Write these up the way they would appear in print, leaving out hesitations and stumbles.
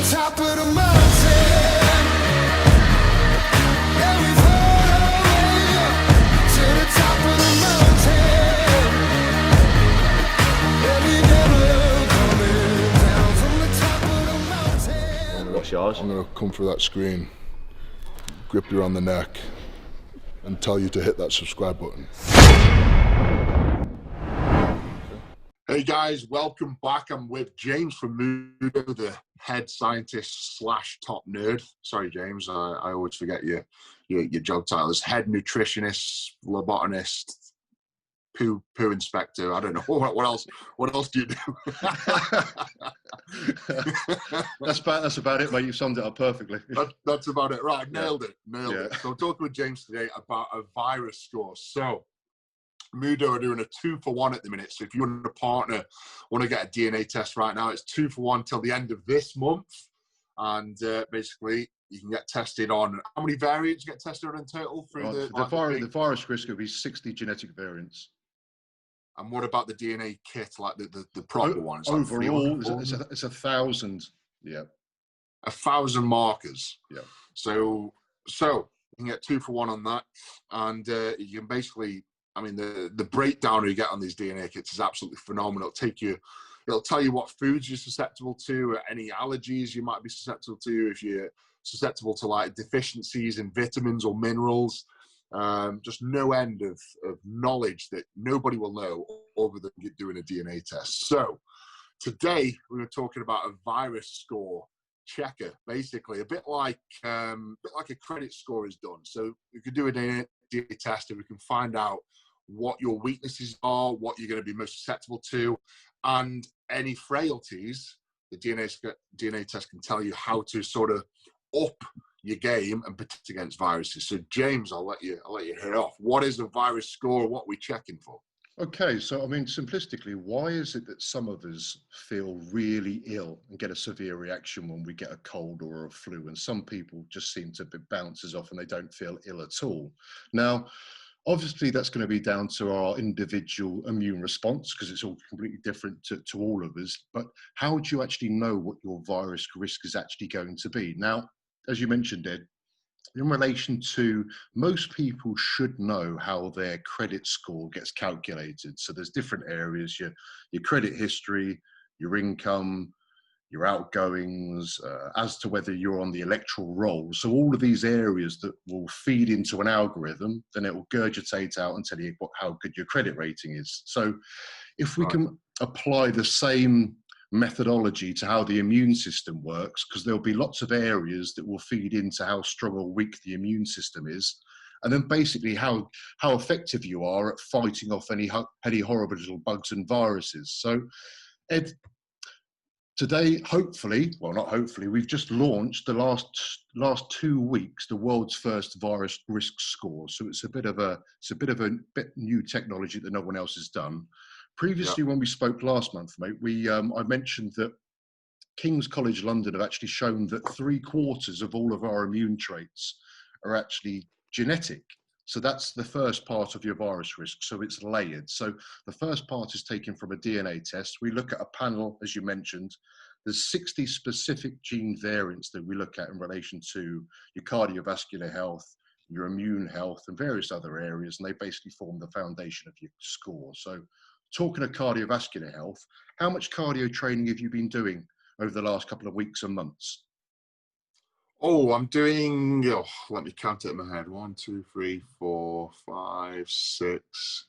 the top of the mountain. Yeah, we've heard our way up to the top of the mountain. Yeah, we never coming down from the top of the mountain. What's yours? I'm gonna come through that screen, grip you around the neck, and tell you to hit that subscribe button. Hey guys, welcome back. I'm with James from Muhdo, the head scientist slash top nerd. Sorry, James, I always forget your job title. As head nutritionist, lobotomist, poo inspector. I don't know what else. What else do you do? That's about it, mate. You summed it up perfectly. That's about it. Right, nailed it. Yeah. So I'm talking with James today about a virus score. So Muhdo are doing a 2-for-1 at the minute. So if you and a partner want to get a DNA test right now, it's 2-for-1 till the end of this month. And basically, you can get tested on how many variants you get tested on in total through the virus risk will be 60 genetic variants. And what about the DNA kit, like the proper one? Overall, it's 1,000. Yeah, 1,000 markers. Yeah. So you can get 2-for-1 on that, and you can basically. I mean, the breakdown you get on these DNA kits is absolutely phenomenal. It'll tell you what foods you're susceptible to, any allergies you might be susceptible to, if you're susceptible to like deficiencies in vitamins or minerals. Just no end of knowledge that nobody will know other than doing a DNA test. So today we were talking about a virus score checker, basically a bit like a credit score is done. So you could do a DNA test and we can find out what your weaknesses are, what you're going to be most susceptible to, and any frailties. The DNA test can tell you how to sort of up your game and protect against viruses. So James, I'll let you hit off. What is a virus score? What are we checking for? Okay, so I mean, simplistically, why is it that some of us feel really ill and get a severe reaction when we get a cold or a flu, and some people just seem to bounces off and they don't feel ill at all? Now, obviously, that's going to be down to our individual immune response because it's all completely different to all of us. But how do you actually know what your virus risk is actually going to be? Now, as you mentioned, Ed, in relation to most people should know how their credit score gets calculated. So there's different areas, your credit history, your income, your outgoings, as to whether you're on the electoral roll. So all of these areas that will feed into an algorithm, then it will gurgitate out and tell you how good your credit rating is. So if we can apply the same methodology to how the immune system works, because there'll be lots of areas that will feed into how strong or weak the immune system is, and then basically how effective you are at fighting off any horrible little bugs and viruses. So Ed, today, hopefully, well, not hopefully, we've just launched the last 2 weeks the world's first virus risk score. So it's a bit of a new technology that no one else has done. Previously, when we spoke last month, mate, I mentioned that King's College London have actually shown that 3/4 of all of our immune traits are actually genetic. So that's the first part of your virus risk. So it's layered. So the first part is taken from a DNA test. We look at a panel, as you mentioned. There's 60 specific gene variants that we look at in relation to your cardiovascular health, your immune health, and various other areas. And they basically form the foundation of your score. So talking of cardiovascular health, how much cardio training have you been doing over the last couple of weeks and months? Oh, I'm doing, let me count it in my head. 1, 2, 3, 4, 5, 6.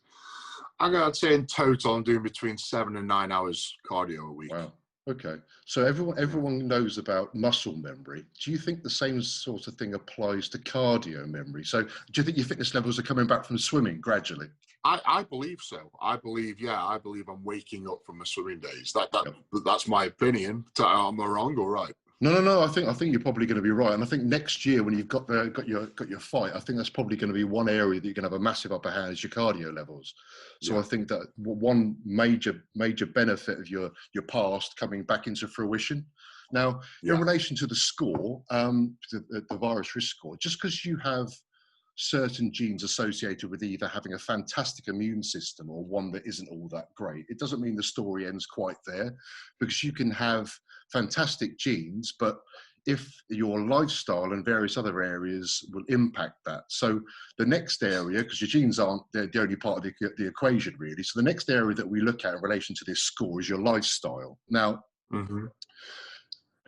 I'm going to say in total, I'm doing between 7 and 9 hours cardio a week. Wow. Okay. So everyone knows about muscle memory. Do you think the same sort of thing applies to cardio memory? So do you think your fitness levels are coming back from swimming gradually? I believe so. I believe I'm waking up from my swimming days. That's my opinion. Am I wrong or right? No. I think you're probably going to be right, and I think next year when you've got your fight, I think that's probably going to be one area that you're going to have a massive upper hand is your cardio levels. So I think that one major benefit of your past coming back into fruition. Now, in relation to the score, the virus risk score, just because you have certain genes associated with either having a fantastic immune system or one that isn't all that great. It doesn't mean the story ends quite there, because you can have fantastic genes, but if your lifestyle and various other areas will impact that. So the next area, because your genes aren't the only part of the equation really, so the next area that we look at in relation to this score is your lifestyle. Now,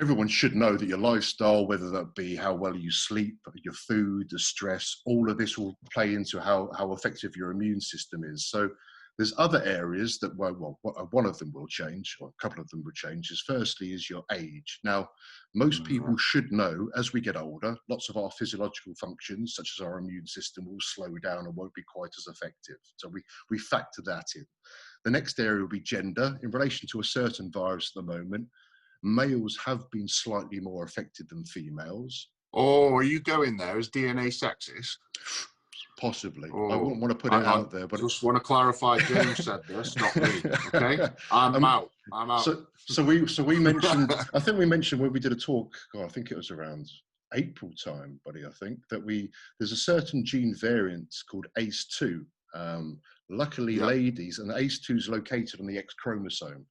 everyone should know that your lifestyle, whether that be how well you sleep, your food, the stress, all of this will play into how effective your immune system is. So there's other areas that, well, one of them will change, or a couple of them will change. Is firstly is your age. Now, most people should know as we get older, lots of our physiological functions, such as our immune system, will slow down and won't be quite as effective. So we factor that in. The next area will be gender. In relation to a certain virus at the moment, males have been slightly more affected than females. Oh, are you going there? Is DNA sexist? Possibly. Oh, I wouldn't want to put it out there, but just want to clarify. James said this, not me. Okay, I'm out. I'm out. So we mentioned. I think we mentioned when we did a talk. God, I think it was around April time, buddy. I think that there's a certain gene variant called ACE2. Luckily, ladies, and ACE2 is located on the X chromosome.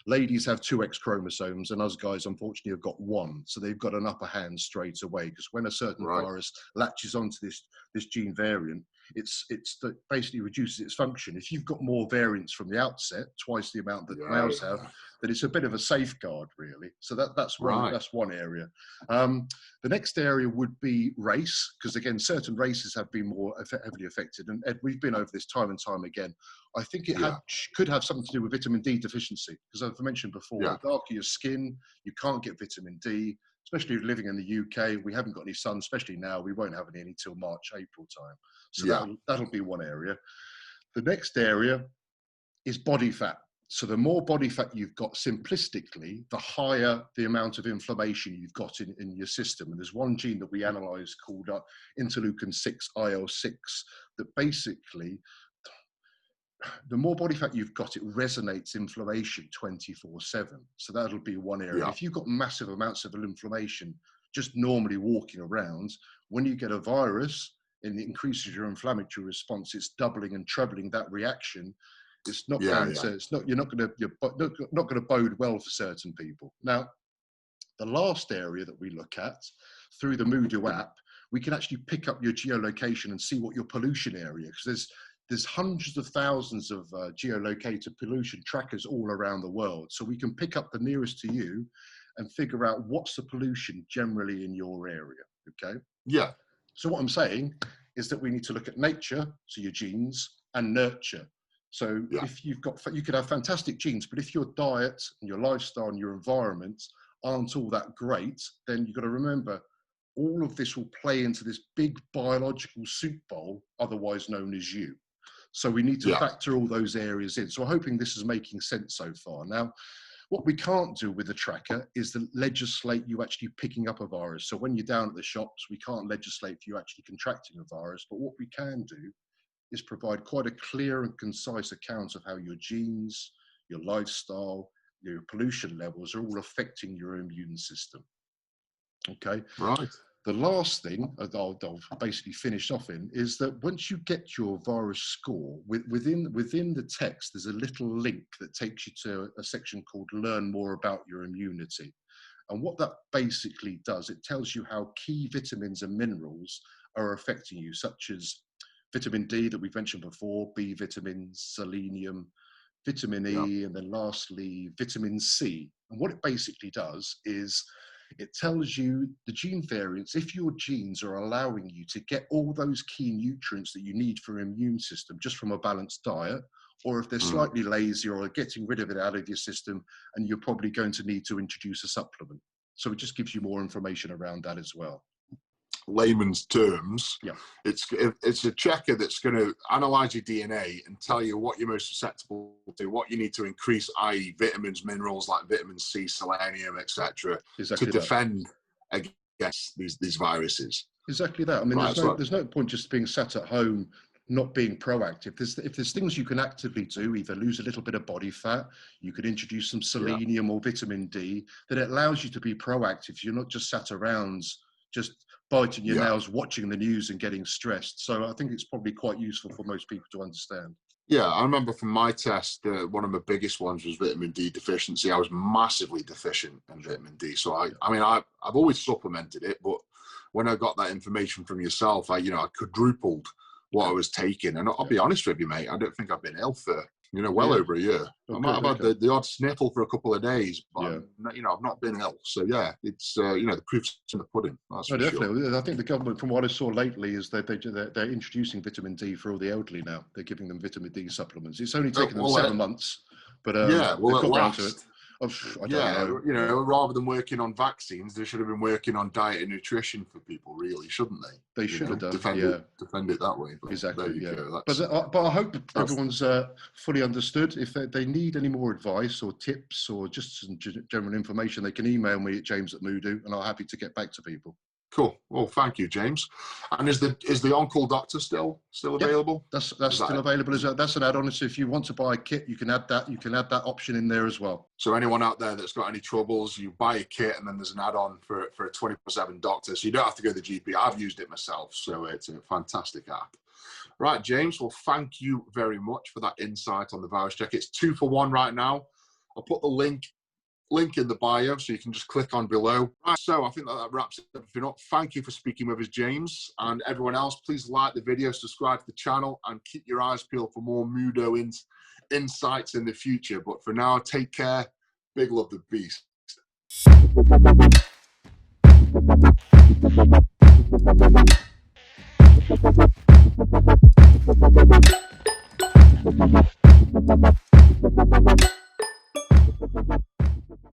Ladies have 2 X chromosomes, and us guys, unfortunately, have got 1. So they've got an upper hand straight away, because when a certain virus latches onto this gene variant, that basically reduces its function. If you've got more variants from the outset, twice the amount that males have, then it's a bit of a safeguard, really. So that's one area. The next area would be race, because again, certain races have been more heavily affected. And Ed, we've been over this time and time again. I think it could have something to do with vitamin D deficiency, because as I mentioned before, the darker your skin, you can't get vitamin D, especially living in the UK. We haven't got any sun, especially now. We won't have any till March, April time. So that'll be one area. The next area is body fat. So the more body fat you've got, simplistically, the higher the amount of inflammation you've got in your system. And there's one gene that we analysed called interleukin-6, IL-6, that basically, the more body fat you've got, it resonates inflammation 24/7. So that'll be one area. If you've got massive amounts of inflammation just normally walking around, when you get a virus and it increases your inflammatory response, it's doubling and trebling that reaction. It's not going to, you're not going to bode well for certain people. Now, the last area that we look at through the Muhdo app, we can actually pick up your geolocation and see what your pollution area, because there's hundreds of thousands of geolocated pollution trackers all around the world. So we can pick up the nearest to you and figure out what's the pollution generally in your area, okay? Yeah. So what I'm saying is that we need to look at nature, so your genes, and nurture. So if you could have fantastic genes, but if your diet and your lifestyle and your environment aren't all that great, then you've got to remember, all of this will play into this big biological soup bowl, otherwise known as you. So we need to factor all those areas in. So I'm hoping this is making sense so far. Now, what we can't do with the tracker is to legislate you actually picking up a virus. So when you're down at the shops, we can't legislate for you actually contracting a virus. But what we can do is provide quite a clear and concise account of how your genes, your lifestyle, your pollution levels are all affecting your immune system. Okay. Right. The last thing I'll basically finish off in is that once you get your virus score, within the text, there's a little link that takes you to a section called Learn More About Your Immunity. And what that basically does, it tells you how key vitamins and minerals are affecting you, such as vitamin D that we've mentioned before, B vitamins, selenium, vitamin E, and then lastly, vitamin C. And what it basically does is it tells you the gene variants, if your genes are allowing you to get all those key nutrients that you need for your immune system just from a balanced diet, or if they're slightly lazy or getting rid of it out of your system, and you're probably going to need to introduce a supplement. So it just gives you more information around that as well. Layman's terms, it's a checker that's going to analyze your DNA and tell you what you're most susceptible to, what you need to increase, i.e. vitamins, minerals like vitamin C, selenium, etc., to defend against these viruses. Exactly that. I mean, there's no point just being sat at home not being proactive. If there's things you can actively do, either lose a little bit of body fat, you could introduce some selenium or vitamin D, that it allows you to be proactive. You're not just sat around just biting your Yeah. nails, watching the news and getting stressed. So I think it's probably quite useful for most people to understand. Yeah, I remember from my test, one of my biggest ones was vitamin D deficiency. I was massively deficient in vitamin D. So I've always supplemented it, but when I got that information from yourself, I quadrupled what I was taking. And I'll be honest with you, mate, I don't think I've been ill for, well over a year. I might have had the odd sniffle for a couple of days, but I've not been ill. So yeah, it's the proof's in the pudding. That's for definitely. sure. I think the government, from what I saw lately, is they're introducing vitamin D for all the elderly now. They're giving them vitamin D supplements. It's only taken them 7 months, but they've got round to it. I don't know. Rather than working on vaccines, they should have been working on diet and nutrition for people, really, shouldn't they? They should have done. Defend it that way. But exactly. go. But I hope everyone's fully understood. If they need any more advice or tips or just some general information, they can email me at james@muhdo, and I'm happy to get back to people. Cool. Well, thank you, James. And is the on-call doctor still available? That's still available. That's an add-on. So if you want to buy a kit, you can add that. You can add that option in there as well. So anyone out there that's got any troubles, you buy a kit, and then there's an add-on for a 24/7 doctor. So you don't have to go to the GP. I've used it myself, so it's a fantastic app. Right, James. Well, thank you very much for that insight on the virus check. It's 2 for 1 right now. I'll put the link in the bio, so you can just click on below. Right, so I think that wraps everything up. Thank you for speaking with us, James, and everyone else. Please like the video, subscribe to the channel, and keep your eyes peeled for more Muhdo insights in the future. But for now, take care. Big love, the beast.